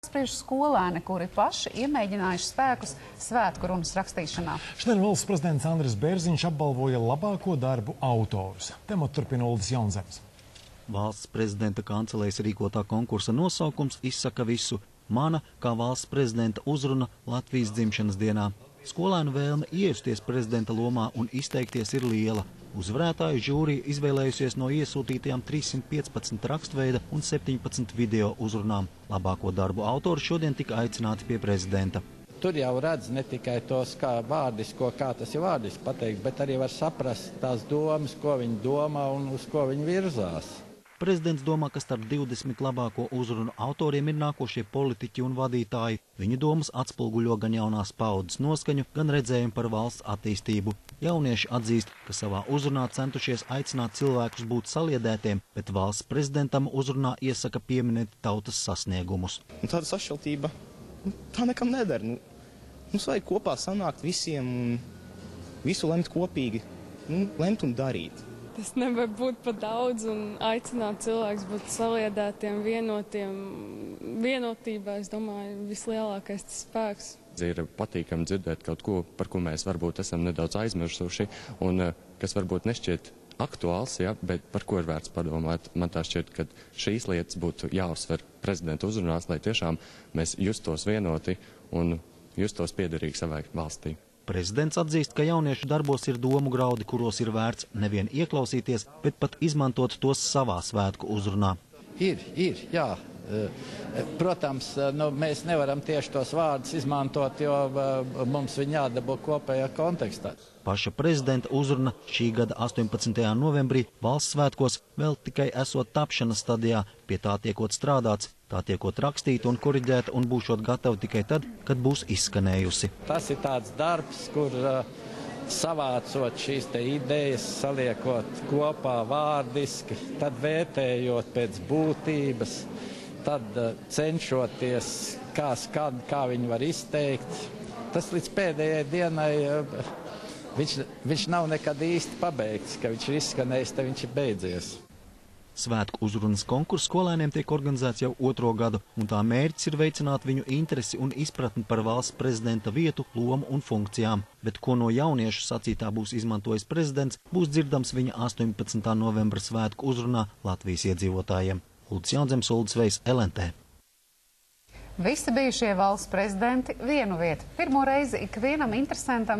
spriež skolēni, kuri paši iemēģinājuši spēkus svētku runas rakstīšanā. Šodien valsts prezidents Andris Bērziņš apbalvoja labāko darbu autorus. Tematu turpina Uldis Jaunzems. Valsts prezidenta kancelējas rīkotā konkursa nosaukums izsaka visu. Mana kā valsts prezidenta uzruna Latvijas dzimšanas dienā. Skolēnu vēlme iejusties prezidenta lomā un izteikties ir liela. Uzvarētāju žūrija izvēlējusies no iesūtītajām 315 rakstveida un 17 video uzrunām. Labāko darbu autori šodien tika aicināti pie prezidenta. Tur jau redz ne tikai tos kā vārdisko, kā tas ir vārdiski pateikt, bet arī var saprast tās domas, ko viņi domā un uz ko viņi virzās. Prezidents domā, ka starp 20 labāko uzrunu autoriem ir nākošie politiķi un vadītāji. Viņu domas atspoguļo gan jaunās paaudzes noskaņu, gan redzējumu par valsts attīstību. Jaunieši atzīst, ka savā uzrunā centušies aicināt cilvēkus būt saliedētiem, bet valsts prezidentam uzrunā iesaka pieminēt tautas sasniegumus. Tāda sašķeltība, tā nekam nedara. Mums vajag kopā sanākt visiem un visu lemt kopīgi, lemt un darīt. Tas nevar būt pa daudz un aicināt cilvēkus būt saliedētiem, vienotiem. Vienotībā, es domāju, vislielākais tas spēks. Ir patīkami dzirdēt kaut ko, par ko mēs varbūt esam nedaudz aizmirsuši un kas varbūt nešķiet aktuāls, ja, bet par ko ir vērts padomāt. Man tā šķiet, ka šīs lietas būtu jāuzsver prezidenta uzrunās, lai tiešām mēs justos vienoti un justos piederīgi savai valstī. Prezidents atzīst, ka jauniešu darbos ir domu graudi, kuros ir vērts nevien ieklausīties, bet pat izmantot tos savā svētku uzrunā. Ir, jā. Protams, mēs nevaram tieši tos vārdus izmantot, jo mums viņi jādabū kopējā kontekstā. Paša prezidenta uzruna šī gada 18. novembrī valsts svētkos vēl tikai esot tapšanas stadijā, pie tā tiekot strādāts, tā tiekot rakstīta un koriģēta un būšot gatava tikai tad, kad būs izskanējusi. Tas ir tāds darbs, kur savācot šīs te idejas, saliekot kopā vārdiski, tad vērtējot pēc būtības, tad cenšoties, kā viņi var izteikt. Tas līdz pēdējai dienai, viņš nav nekad īsti pabeigts, ka viņš ir izskanējis, tad viņš ir beidzies. Svētku uzrunas konkurss skolēniem tiek organizēts jau 2. gadu, un tā mērķis ir veicināt viņu interesi un izpratni par valsts prezidenta vietu, lomu un funkcijām. Bet ko no jauniešu sacītā būs izmantojis prezidents, būs dzirdams viņa 18. novembra svētku uzrunā Latvijas iedzīvotājiem. Uldis Jaunzems, Uldis Vejs, LNT. Visi bijušie valsts prezidenti vienu vietu. Pirmo reizi ikvienam interesantam